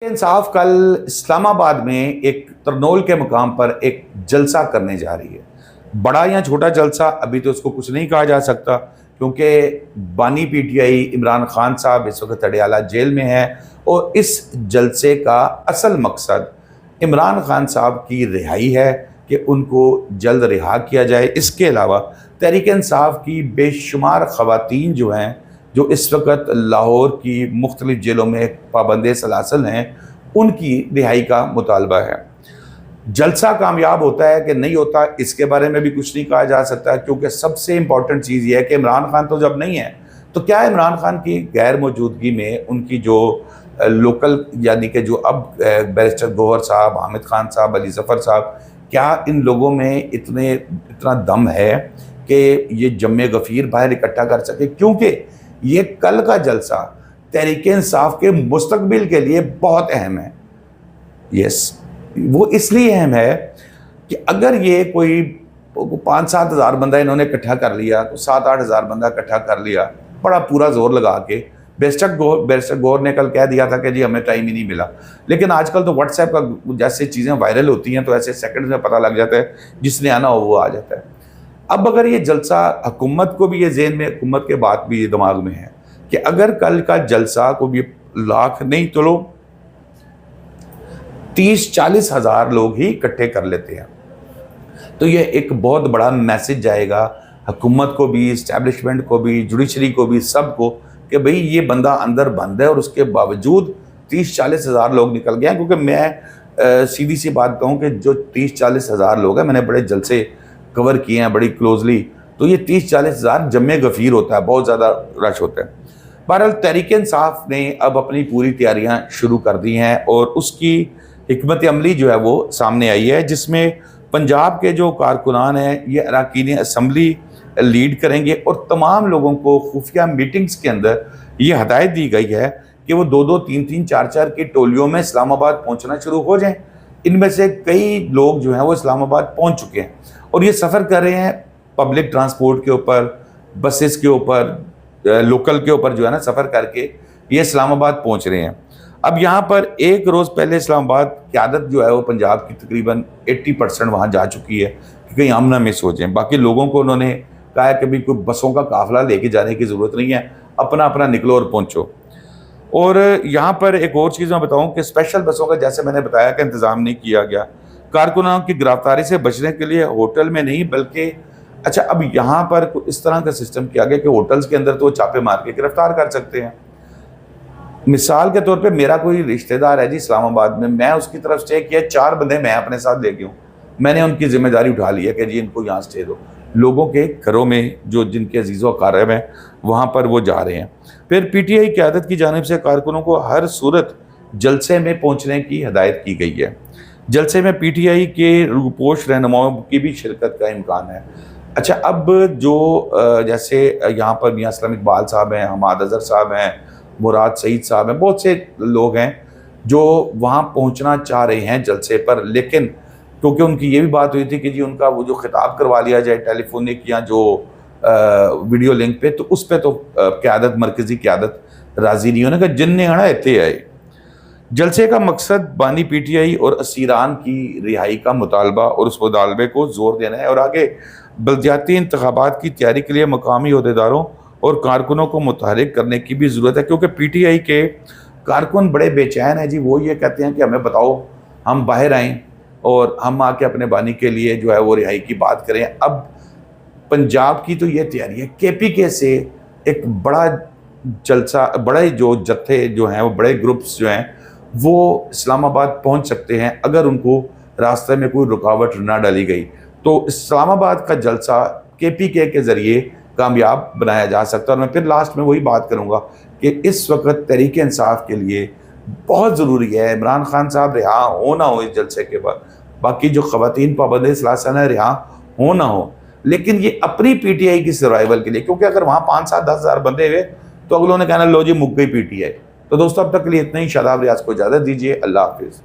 इंसाफ कल इस्लामाबाद में एक तरनोल के मुकाम पर एक जलसा करने जा रही है। बड़ा या छोटा जलसा अभी तो उसको कुछ नहीं कहा जा सकता, क्योंकि बानी पीटीआई इमरान खान साहब इस वक्त अडयाला जेल में है और इस जलसे का असल मकसद इमरान खान साहब की रिहाई है कि उनको जल्द रिहा किया जाए। इसके अलावा तहरीक इंसाफ की बेशुमार ख़वातीन जो हैं, जो इस वक्त लाहौर की मुख्तलिफ जेलों में पाबंद सलासल हैं, उनकी रिहाई का मुतालबा है। जलसा कामयाब होता है कि नहीं होता, इसके बारे में भी कुछ नहीं कहा जा सकता, क्योंकि सबसे इम्पॉर्टेंट चीज़ ये है कि इमरान खान तो जब नहीं है तो क्या इमरान खान की गैर मौजूदगी में उनकी जो लोकल यानी कि जो अब बैरिस्टर गौहर साहब, हामिद खान साहब, अली ज़फ़र साहब, क्या इन लोगों में इतना दम है कि ये जम्मे गफ़ीर बाहर इकट्ठा कर सके? क्योंकि ये कल का जलसा तहरीक इंसाफ के मुस्तकबिल के लिए बहुत अहम है। यस, वो इसलिए अहम है कि अगर ये कोई 5-7 हज़ार बंदा इन्होंने इकट्ठा कर लिया, तो 7-8 हज़ार बंदा इकट्ठा कर लिया, बड़ा पूरा जोर लगा के। बैरिस्टर गौहर ने कल कह दिया था कि जी हमें टाइम ही नहीं मिला, लेकिन आजकल तो व्हाट्सएप का जैसे चीज़ें वायरल होती हैं तो ऐसे सेकंड में पता लग जाता है, जिसने आना हो वो आ जाता है। अब अगर ये जलसा हुकूमत को भी ये ज़हन में, हुकूमत के बात भी ये दिमाग में है कि अगर कल का जलसा को भी लाख नहीं तो लो 30-40 हज़ार लोग ही इकट्ठे कर लेते हैं, तो ये एक बहुत बड़ा मैसेज जाएगा हुकूमत को भी, इस्टेब्लिशमेंट को भी, जुडिशरी को भी, सबको, कि भाई ये बंदा अंदर बंद है और उसके बावजूद 30-40 हज़ार लोग निकल गए हैं। क्योंकि मैं सीधी सी बात कहूँ कि जो 30-40 हज़ार लोग हैं, मैंने बड़े जलसे कवर किए हैं बड़ी क्लोजली, तो ये 30-40 हज़ार जम्मे गफ़ीर होता है, बहुत ज़्यादा रश होता है। बहरहाल तहरीक इंसाफ ने अब अपनी पूरी तैयारियां शुरू कर दी हैं और उसकी हिकमत अमली जो है वो सामने आई है, जिसमें पंजाब के जो कारकुनान हैं ये अरकान असम्बली लीड करेंगे और तमाम लोगों को खुफिया मीटिंग्स के अंदर ये हदायत दी गई है कि वो 2-2, 3-3, 4-4 की टोलियों में इस्लामाबाद पहुँचना शुरू हो जाएँ। इनमें से कई लोग जो हैं वो इस्लामाबाद पहुँच चुके हैं और ये सफ़र कर रहे हैं पब्लिक ट्रांसपोर्ट के ऊपर, बसेस के ऊपर, लोकल के ऊपर जो है ना सफ़र करके ये इस्लामाबाद पहुंच रहे हैं। अब यहाँ पर एक रोज़ पहले इस्लामाबाद क़यादत जो है वो पंजाब की तकरीबन 80% वहाँ जा चुकी है कि कहीं हम ना मिस हो जाएं। बाकी लोगों को उन्होंने कहा है कि भाई कोई बसों का काफ़िला लेके जाने की ज़रूरत नहीं है, अपना अपना निकलो और पहुँचो। और यहाँ पर एक और चीज़ मैं बताऊँ कि स्पेशल बसों का, जैसे मैंने बताया, कि इंतज़ाम नहीं किया गया कारकुनानों की गिरफ्तारी से बचने के लिए होटल में नहीं, बल्कि अच्छा अब यहाँ पर इस तरह का सिस्टम किया गया कि होटल्स के अंदर तो चापे मार के गिरफ्तार कर सकते हैं। मिसाल के तौर पे मेरा कोई रिश्तेदार है जी इस्लामाबाद में, मैं उसकी तरफ स्टे किया, 4 बंदे मैं अपने साथ ले गया हूँ, मैंने उनकी जिम्मेदारी उठा ली है कि जी इनको यहाँ स्टे दो। लोगों के घरों में जो जिनके अजीज़ो अकारिब हैं वहाँ पर वो जा रहे हैं। फिर पीटीआई क़यादत की जानिब से कारकुनों को हर सूरत जलसे में पहुँचने की हदायत की गई है। जलसे में पीटीआई के रूपोश रहनुमाओं की भी शिरकत का इम्कान है। अच्छा, अब जो जैसे यहाँ पर मियाँ असलम इकबाल साहब हैं, हमाद अज़हर साहब हैं, मुराद सईद साहब हैं, बहुत से लोग हैं जो वहाँ पहुँचना चाह रहे हैं जलसे पर, लेकिन क्योंकि उनकी ये भी बात हुई थी कि जी उनका वो जो खिताब करवा लिया जाए टेलीफोनिक या जो वीडियो लिंक पे, तो उस पर तो क़यादत, मरकज़ी क़यादत राज़ी नहीं होने का, जिनने आना इतने आए। जलसे का मकसद बानी पीटीआई और असीरान की रिहाई का मुतालबा और उस मुतालबे को ज़ोर देना है और आगे बल्दियाती इंतखाबात की तैयारी के लिए मकामी अहदेदारों और कारकुनों को मुतहरिक करने की भी ज़रूरत है, क्योंकि पीटीआई के कारकुन बड़े बेचैन हैं जी। वो ये कहते हैं कि हमें बताओ, हम बाहर आएँ और हम आके अपने बानी के लिए जो है वो रिहाई की बात करें। अब पंजाब की तो ये तैयारी है, केपीके से एक बड़ा जलसा, बड़े जो जत्थे जो हैं, वो बड़े ग्रुप्स जो हैं वो इस्लामाबाद पहुंच सकते हैं अगर उनको रास्ते में कोई रुकावट ना डाली गई। तो इस्लामाबाद का जलसा केपीके के ज़रिए कामयाब बनाया जा सकता है। और मैं फिर लास्ट में वही बात करूंगा कि इस वक्त तहरीक इंसाफ के लिए बहुत ज़रूरी है इमरान खान साहब रिहा हो ना हो इस जलसे के बाद, बाकी जो ख़वातीन पाबंद सलासल हैं रिहा हो ना हो, लेकिन ये अपनी पीटीआई की सर्वाइवल के लिए, क्योंकि अगर वहाँ 5-7-10 हज़ार बंदे हुए तो अगलों ने कहना लो जी मुक गई पीटीआई। तो दोस्तों अब तक के लिए इतना ही। शादाब रियाज को इजाज़त दीजिए। अल्लाह हाफिज़।